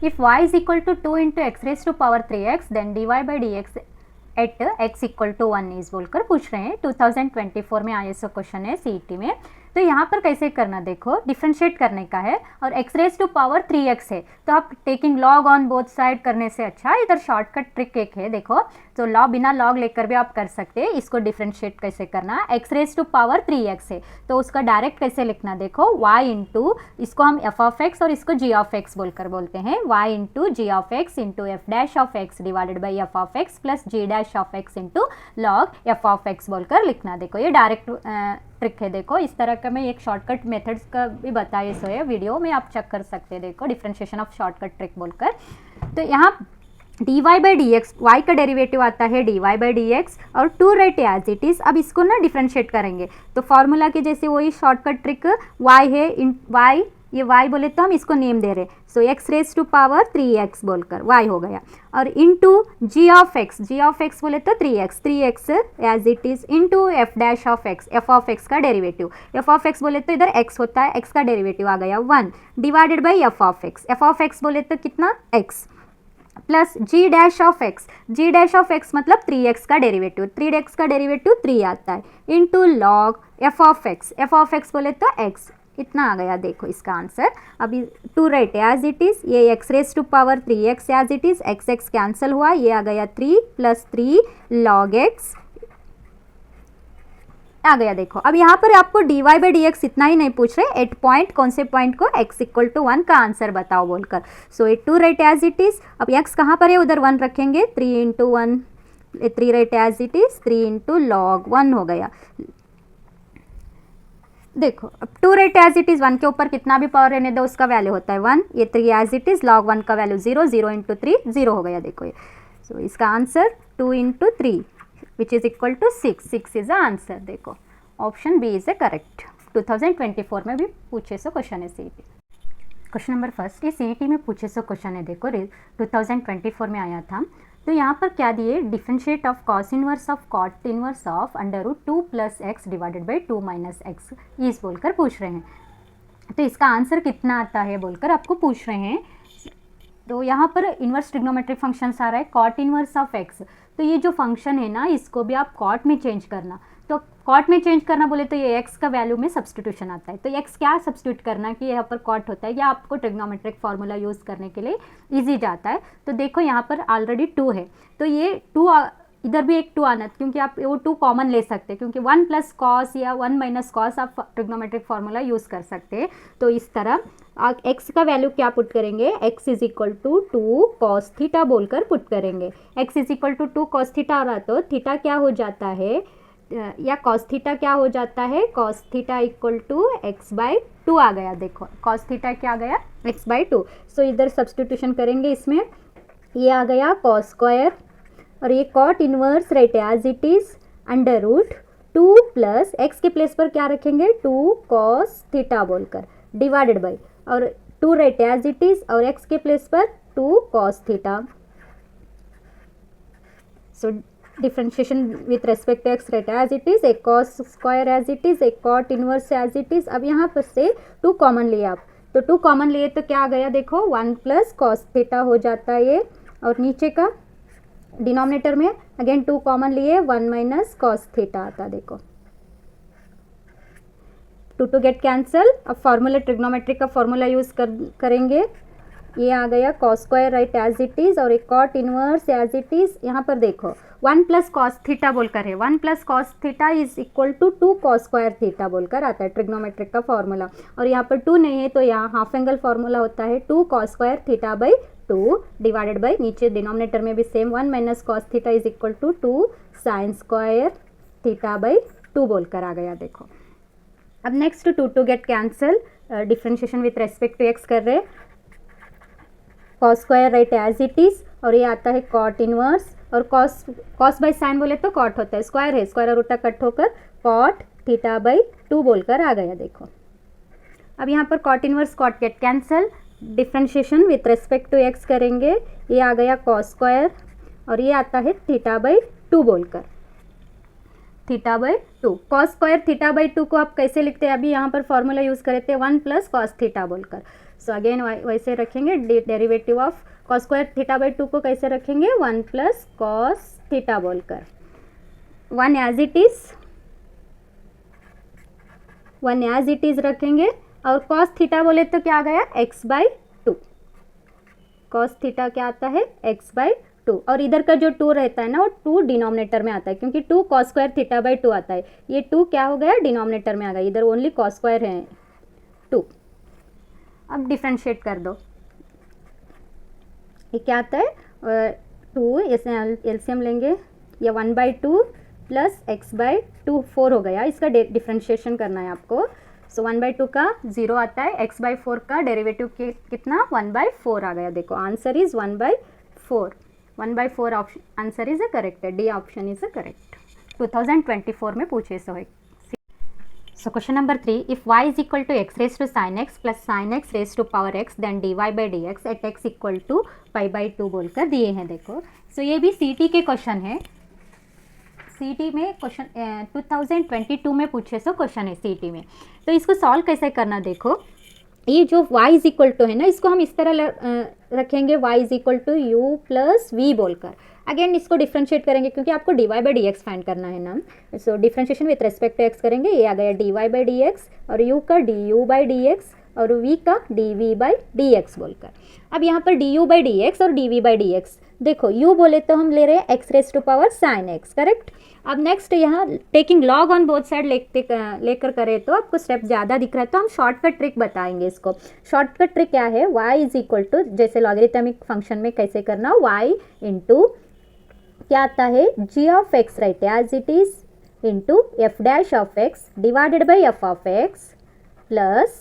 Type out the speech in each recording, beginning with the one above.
If y is equal to 2 into x raise to power 3x then dy by d x at x equal to 1 is बोलकर पूछ रहे हैं। 2024 में ISO question है CET में। तो यहाँ पर कैसे करना, देखो डिफ्रेंशिएट करने का है और x raise to power 3x है, तो आप taking log on both side करने से अच्छा इधर शॉर्टकट ट्रिक एक है, देखो तो लॉग बिना लॉग लेकर भी आप कर सकते हैं। इसको डिफ्रेंशिएट कैसे करना, x raise to power 3x है तो उसका डायरेक्ट कैसे लिखना, देखो y इंटू इसको हम f ऑफ x और इसको g ऑफ x बोलकर बोलते हैं, y into g of x into f dash of x divided by f of x plus g dash of x into log f of x बोलकर लिखना। देखो ये direct trick है, देखो इस तरह का मैं एक शॉर्टकट मेथड्स का भी बताया सो है वीडियो में, आप चेक कर सकते हैं। देखो डिफ्रेंशिएशन ऑफ शॉर्टकट ट्रिक बोलकर, तो यहाँ dy by d x, y का डेरिवेटिव आता है dy बाई डी एक्स और two write as it is. अब इसको ना डिफ्रेंशिएट करेंगे तो फॉर्मूला के जैसे वही शॉर्टकट ट्रिक y है, इन y ये y बोले तो हम इसको नेम दे रहे हैं, so x raise to power 3x बोलकर y हो गया और इनटू g ऑफ x बोले तो 3x as it is into f dash of x, f of x का डेरिवेटिव, f ऑफ x बोले तो इधर x होता है, x का डेरिवेटिव आ गया 1 divided by f of x बोले तो कितना x प्लस g डैश ऑफ x मतलब 3x का डेरिवेटिव, 3x का डेरिवेटिव 3 आता है into log f of x बोले तो x, इतना आ गया। देखो इसका आंसर अभी two write as it is, ये x raise to power 3x as it is, x cancel हुआ, ये आ गया 3 प्लस 3 लॉग x आ गया। देखो अब यहाँ पर आपको dy बाई डी एक्स इतना ही नहीं पूछ रहे, 8 पॉइंट कौन से पॉइंट को x इक्वल टू 1 का आंसर बताओ बोलकर, so it two write as it is. अब x कहाँ पर है, उधर 1 रखेंगे, 3 into 1, 3 write as it is, 3 into log 1 हो गया। देखो अब two write as it is, 1 के ऊपर कितना भी पावर रहने दो उसका वैल्यू होता है 1, ये 3 एज इट इज, लॉग 1 का वैल्यू 0, 0 इंटू 3 0 हो गया। देखो ये, सो इसका answer 2 into 3 which is equal to 6 is the answer. देखो option B is a correct. 2024 में भी पूछे सो क्वेश्चन है CET। क्वेश्चन नंबर फर्स्ट, ये CET में पूछे सो क्वेश्चन है, देखो 2024 में आया था। तो यहाँ पर क्या दिए, differentiate of cos inverse of cot inverse of under root 2 plus x divided by 2 minus x is बोलकर पूछ रहे हैं। तो इसका आंसर कितना आता है बोलकर आपको पूछ रहे हैं। तो यहाँ पर इन्वर्स ट्रिग्नोमेट्रिक फंक्शन आ रहा है कॉट इनवर्स ऑफ एक्स, तो ये जो फंक्शन है ना इसको भी आप कॉट में चेंज करना, तो कॉट में चेंज करना बोले तो ये x का वैल्यू में सब्सटीट्यूशन आता है, तो x क्या सब्सटीट्यूट करना कि यहाँ पर कॉट होता है, या आपको ट्रिग्नोमेट्रिक फार्मूला यूज़ करने के लिए इजी जाता है। तो देखो यहाँ पर ऑलरेडी 2 है, तो ये 2 इधर भी एक 2 आना, क्योंकि आप वो 2 कॉमन ले सकते हैं, क्योंकि 1 प्लस कॉस या 1 माइनस कॉस आप ट्रिग्नोमेट्रिक फार्मूला यूज़ कर सकते हैं। तो इस तरह x का वैल्यू क्या पुट करेंगे, x is equal to 2 cos theta बोलकर पुट करेंगे। x is equal to 2 cos theta आ रहा, तो थीटा क्या हो जाता है, या कॉस थीटा क्या हो जाता है, cos theta equal to x by 2 आ गया। देखो कॉस थीटा क्या आ गया, एक्स बाई 2, सो इधर सब्सटीट्यूशन करेंगे, इसमें ये आ गया कॉस स्क्वायर और ये cot inverse right as it is under root 2 plus x के प्लेस पर क्या रखेंगे 2 कॉस थीटा बोलकर डिवाइडेड बाई, और 2 राइट एज इट इज और एक्स के प्लेस पर 2 cos theta. So differentiation with respect to x right as it is, एक cos square as it is, एक cot inverse as it is. अब यहाँ पर से 2 कॉमन लिए आप, तो 2 कॉमन लिए तो क्या आ गया, देखो 1 प्लस कॉस थीटा हो जाता है ये, और नीचे का डिनोमिनेटर में अगेन 2 कॉमन लिए 1 माइनस कॉस थीटा आता। देखो 2 गेट कैंसिल। अब फॉर्मूला ट्रिग्नोमेट्रिक का फॉर्मूला यूज करेंगे, ये आ गया cos square write as it is और एक cot inverse as it is. यहाँ पर देखो 1 प्लस कॉस थीटा बोलकर है, 1 plus cos theta is equal to 2 cos square theta बोलकर आता है ट्रिग्नोमेट्रिक का फॉर्मूला, और यहाँ पर 2 नहीं है तो यहाँ हाफ एंगल फॉर्मूला होता है 2 cos square theta by 2 divided by, नीचे डिनोमिनेटर में भी same 1 minus cos theta is equal to 2 sine square theta by 2 बोलकर आ गया। देखो अब next 2 get cancel, differentiation with respect to x कर रहे, cos square write as it is, और ये आता है कॉट इनवर्स, और कॉस बाई साइन बोले तो कॉट होता है, स्क्वायर है, स्क्वायर और उल्टा कट होकर कॉट थीटा बाई 2 बोलकर आ गया। देखो अब यहाँ पर cot inverse cot get cancel, differentiation with respect to x करेंगे, ये आ गया कॉस स्क्वायर और ये आता है थीटा बाई 2 बोलकर, theta by 2। Cos square theta by 2 को आप कैसे लिखते हैं, अभी यहाँ पर फॉर्मूला यूज़ करे थे 1 प्लस कॉस थीटा बोलकर, सो अगेन वैसे रखेंगे, derivative of cos square theta by 2 को कैसे रखेंगे, 1 प्लस कॉस थीटा बोलकर, 1 एज इट इज रखेंगे, और कॉस थीटा बोले तो क्या आ गया, x बाई 2, कॉस थीटा क्या आता है, x बाई 2, और इधर का जो 2 रहता है ना वो 2 डिनोमिनेटर में आता है, क्योंकि 2 कॉस स्क्वायर थीटा बाई 2 आता है, ये 2 क्या हो गया, डिनोमिनेटर में आ गया, इधर ओनली कॉस स्क्वायर है 2। अब डिफ्रेंशिएट कर दो, ये क्या आता है 2, इसमें एलसीएम लेंगे, या 1 बाई 2 प्लस एक्स बाई 2 4 हो गया, इसका डिफ्रेंशिएशन करना है आपको। सो 1 बाई 2 का 0 आता है, x बाई 4 का डेरिवेटिव कितना 1 बाई 4 आ गया, देखो answer is 1 by 4, 1 by 4 option answer is a correct है, D option is a correct, 2024 में पूछे सो है। So question number 3, if y is equal to x raised to sin x plus sin x raised to power x then dy by dx at x equal to pi by 2 बोलकर दिए हैं। देखो सो ये भी CT के question है, CT में question 2022 में पूछे सो क्वेश्चन है CT में। तो इसको सॉल्व कैसे करना, देखो ये जो y इज इक्वल टू है ना, इसको हम इस तरह रखेंगे, y is equal to u plus v बोलकर, अगेन इसको डिफ्रेंशिएट करेंगे क्योंकि आपको d y by d x find करना है ना। So differentiation with respect to x करेंगे, ये आ गया d y by d x, और यू का d u by d x, और वी का d v by d x बोलकर। अब यहाँ पर d u by d x और d v by d x, देखो यू बोले तो हम ले रहे हैं x raise to power sine x, correct. अब नेक्स्ट यहाँ taking log on both side लेकर करें तो आपको स्टेप ज़्यादा दिख रहा है, तो हम शॉर्टकट ट्रिक बताएंगे इसको। शॉर्टकट ट्रिक क्या है, y इज इक्वल टू, जैसे लॉगरिथमिक फंक्शन में कैसे करना, y इंटू क्या आता है, g of x write as it is into f dash of x divided by f of x प्लस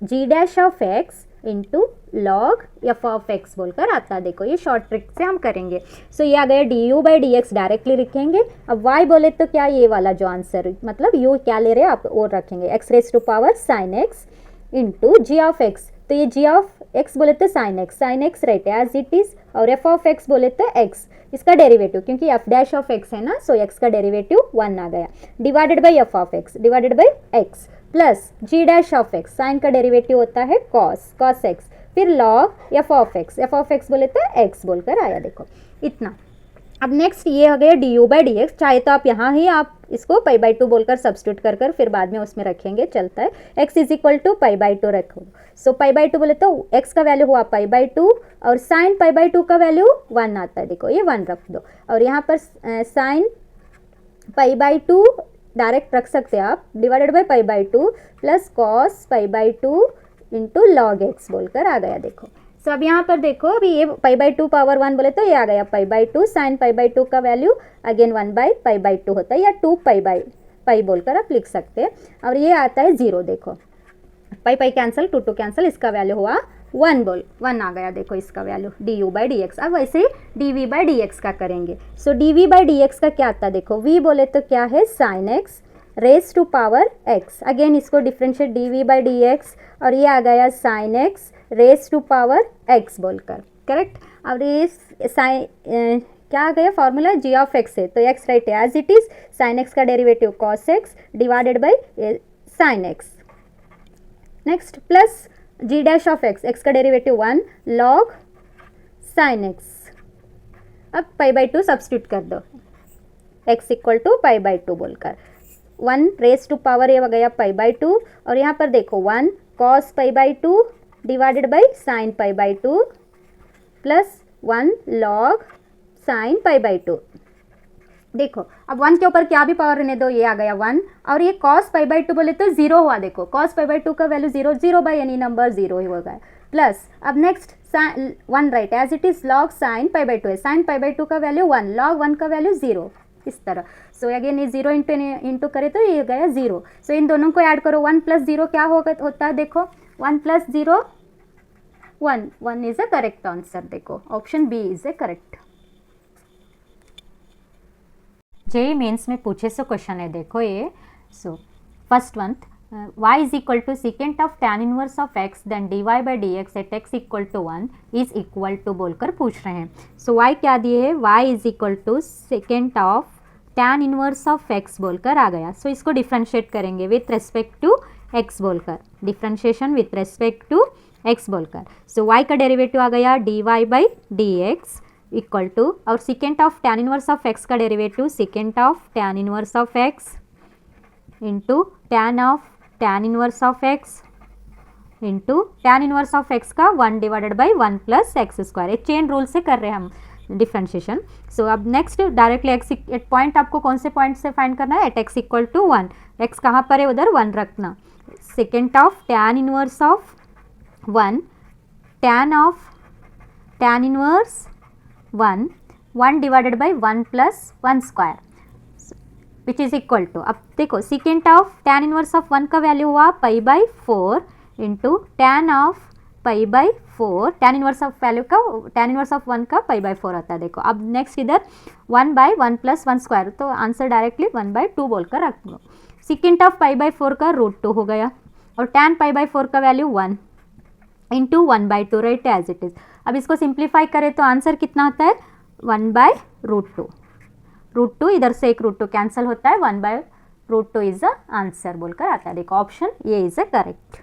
g dash of x into log f of x बोलकर आता है। देखो ये शॉर्ट ट्रिक से हम करेंगे। सो ये आ गया D u by d x, directly लिखेंगे। अब y बोले तो क्या, ये वाला जो आंसर, मतलब यू क्या ले रहे हैं आप वो रखेंगे, x raise to power sine x into g of x, तो ये जी ऑफ एक्स बोले तो sine x right as it is, और एफ ऑफ एक्स बोले तो एक्स, इसका डेरिवेटिव क्योंकि एफ डैश ऑफ एक्स है ना, सो एक्स का डेरिवेटिव 1 आ गया, divided by f of x divided by x plus g dash of x, sine का डेरिवेटिव होता है कॉस एक्स, फिर लॉग एफ ऑफ एक्स बोले तो एक्स बोलकर आया, देखो इतना। अब नेक्स्ट ये हो गया D u by d x, चाहे तो आप यहाँ ही आप इसको पाई बाई 2 बोलकर सब्स्टिट्यूट कर फिर बाद में उसमें रखेंगे, चलता है। X is equal to pi by 2 रखो, सो पाई बाई 2 बोले तो एक्स का वैल्यू हुआ पाई बाई 2, और साइन पाई बाई 2 का वैल्यू 1 आता है, देखो ये 1 रख दो, और यहाँ पर साइन पाई बाई 2 डायरेक्ट रख सकते हैं आप, divided by pi by 2 plus cos pi by 2 into log x बोलकर आ गया, देखो। सो अब यहाँ पर देखो, अभी ये पाई बाई 2 पावर 1 बोले तो ये आ गया पाई बाई 2, साइन पाई बाई 2 का value again 1 by pi by 2 होता है, या 2 पाई बाई पाई बोलकर आप लिख सकते हैं, और ये आता है 0, देखो पाई पाई कैंसिल, 2 कैंसिल, इसका वैल्यू हुआ 1 आ गया, देखो इसका value d u by d x. अब वैसे ही d v by d x का करेंगे। So d v by d x का क्या आता है, देखो वी बोले तो क्या है sine x raise to power x, again इसको differentiate d v by d x, और ये आ गया sine x raise to power x बोलकर, करेक्ट। अब ये साइन क्या आ गया फॉर्मूला, जी ऑफ एक्स है तो x right as it is, sine x का derivative cos x divided by sine x, next plus g dash of x, x का derivative 1 log sine x. अब pi by 2 substitute कर दो, x equal to pi by 2 बोलकर, 1 raise to power ये हो गया पाई by 2, और यहाँ पर देखो 1 cos pi by 2 divided by sign pi by 2 plus 1 log sine pi by 2। देखो अब 1 के ऊपर क्या भी पावर रहने दो, ये आ गया 1, और ये cos पाई बाई 2 बोले तो 0 हुआ, देखो cos पाई बाई 2 का वैल्यू 0 बाई एनी नंबर 0 ही होगा, प्लस अब next 1 write as it is log sine pi by 2 है, साइन पाई बाई 2 का वैल्यू 1, लॉग 1 का वैल्यू 0, इस तरह। सो अगेन ये 0 इंटू करे तो ये गया 0। सो इन दोनों को ऐड करो, 1 प्लस 0 क्या होता है, देखो 1 plus 0 1 is a correct answer, देखो option B is a correct. JEE Mains में पूछे सो क्वेश्चन है, देखो ये। So first one, y is equal to secant of tan inverse of x then dy by d x at x equal to 1 is equal to बोलकर पूछ रहे हैं। सो y क्या दिए है, y is equal to secant of tan inverse of x बोलकर आ गया। सो इसको डिफ्रेंशिएट करेंगे विथ रेस्पेक्ट टू एक्स बोलकर, differentiation with respect to x बोलकर। सो y का डेरिवेटिव आ गया dy by d x equal to, और second of tan inverse of x का derivative second of tan inverse of x into tan of tan inverse of x into tan inverse of x का 1 divided by 1 plus x square. एक chain rule से कर रहे हैं हम differentiation. So अब next directly x at point आपको कौन से पॉइंट से फाइंड करना है, at x equal to 1, x कहाँ पर है उधर 1 रखना। Second of tan inverse of 1 tan of tan inverse 1 divided by 1 plus 1 square which is equal to, अब देखो second of tan inverse of 1 का वैल्यू हुआ पाई by 4 into tan of pi by 4, tan inverse of value का tan inverse of 1 का पाई by 4 आता है। देखो अब नेक्स्ट इधर 1 बाई 1 प्लस 1 स्क्वायर, तो आंसर डायरेक्टली 1 बाई 2 बोलकर रख लो। सेकेंड ऑफ पाई बाई 4 का रूट 2 हो गया, और टैन पाई बाई 4 का value 1 into 1 by 2 right as it is. अब इसको सिंप्लीफाई करें तो आंसर कितना होता है 1 बाई रूट 2, रूट 2 इधर से एक रूट 2 कैंसिल होता है, 1 by root 2 is the answer बोलकर आता है। देखो ऑप्शन ये इज अ करेक्ट।